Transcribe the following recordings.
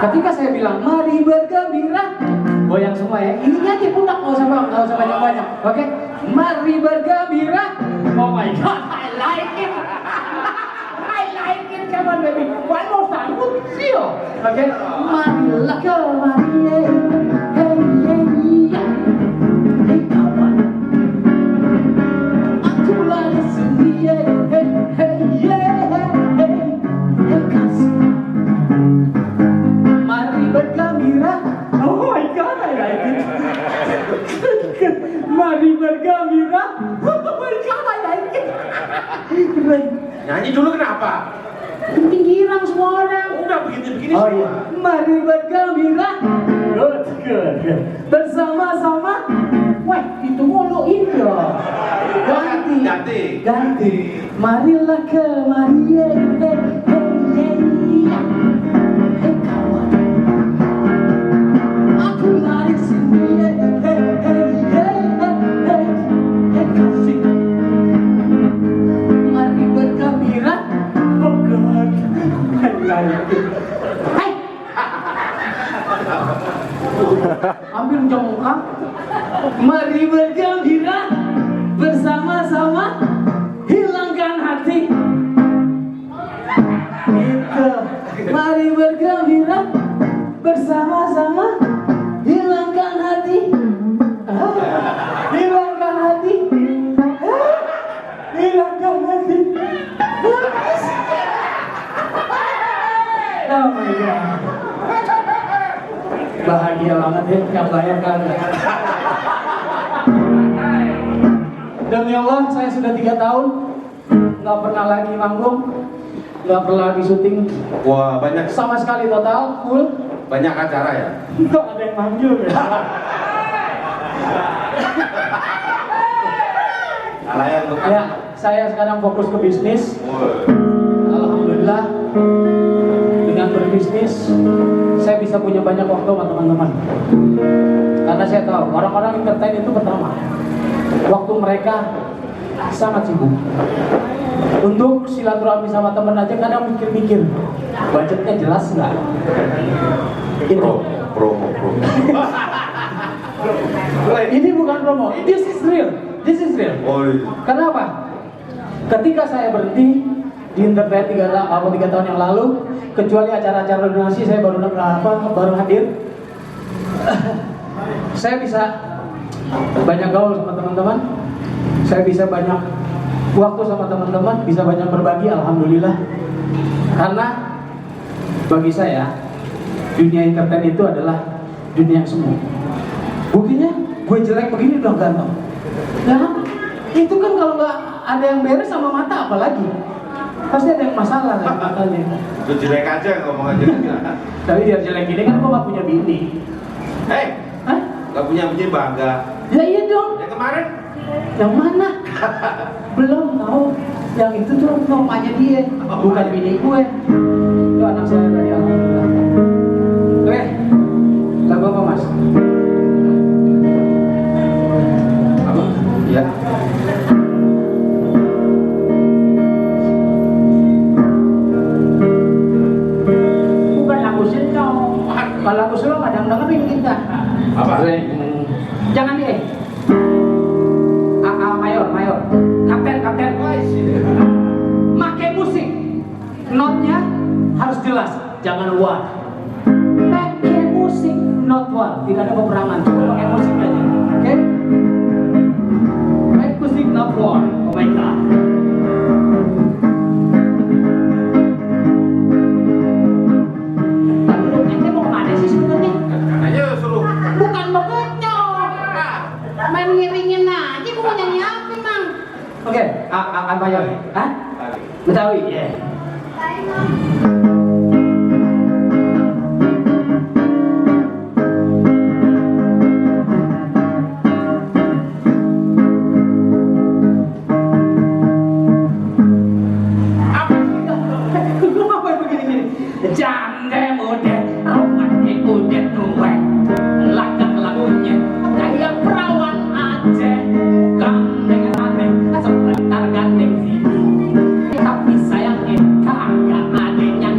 Ketika saya bilang mari bergembira, goyang semua ya. Ini aja pundak, nggak usah banyak-banyak. Oke, mari bergembira. Oh my god, I like it. I like it, come on baby. One more time, sio. Oke, marilah kemari, hey kawan. Aku lari sendiri, hey kasih. Mari bergembira. Oh my god, I like it. Mari bergembira. Oh my god, I like it. Nyanyi dulu kenapa? Pinggiran semua orang. Udah begini-begini Oh semua. iya. Mari bergembira. Good. Bersama-sama. Wah, itu mulu itu. Ganti. Marilah kemari, hey kawan. Aku lari sendiri, hey kasih. Mari bergembira. Oh God, I like it. Hai. Ambil jongkang. Mari bergembira bersama-sama, hilangkan hati. Gitu. Mari bergembira bersama-sama, hilangkan hati. Hilangkan hati. Hilangkan hati. Oh my god. Bahagia banget ya, yang bayar kan. Demi Allah, saya sudah 3 tahun nggak pernah lagi manggung, nggak pernah lagi syuting. Wah, banyak Sama sekali total, full. banyak acara ya. Nggak ada yang manggil ya. Alayan untuk Ya, saya sekarang fokus ke bisnis. Alhamdulillah, dengan berbisnis saya bisa punya banyak waktu sama teman-teman. Karena saya tahu orang-orang entertain itu pertama, waktu mereka sangat sibuk. Untuk silaturahmi sama teman aja kadang mikir-mikir, budgetnya jelas nggak? Itu promo. ini bukan promo, this is real. Oh, iya. Kenapa? Ketika saya berhenti di entertain 3 tahun yang lalu, kecuali acara-acara donasi saya baru hadir. Saya bisa banyak gaul sama teman-teman, saya bisa banyak waktu sama teman-teman, bisa banyak berbagi, alhamdulillah. Karena bagi saya dunia entertain itu adalah dunia yang semu. Buktinya gue jelek begini udah ganteng. Ya kan? Itu kan kalau nggak ada yang beres sama mata apalagi pasti ada yang masalah kan matanya. Lu jelek aja ngomong aja. Tapi biar jelek gini kan gue nggak punya bini. Hah? Gak punya bini bangga. Ya iya dong. Yang kemarin? Yang mana? Belum tahu. Yang itu tuh namanya dia, bukan bini gue. Itu anak saya tadi, alhamdulillah. Oke, lagu apa mas? Apa? Ya. Bukan lagu slow. Kalau lagu slow kadang dengerin kita. Apa? Jangan dia. Mayor. Kapten. Make musik. Notnya harus jelas, jangan luar. Pakai musik, not one. Tidak ada peperangan, cuma pakai musik aja. Oke? Make musik, not war. Oh my god. Ente mau kemana sih sebenarnya? Ayo suruh. Bukan mau kocok. Main ngiringin aja, gue mau nyanyi apa emang? Oke, apa ya? Hah? Betawi, ya. Jande muda, romannya udah tua, lakak lagunya kayak perawan aja, gandeng sebentar gandeng sini, tapi sayangnya kagak ada yang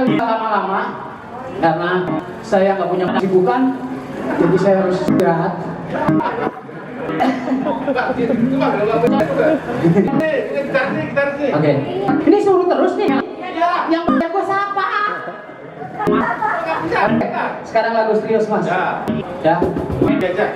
nggak bisa lama-lama karena saya nggak punya kesibukan, jadi saya harus istirahat. Oke, ini suruh terus nih. Yang punya gue siapa? Sekarang lagu serius mas. Ya. Ya. Ini aja.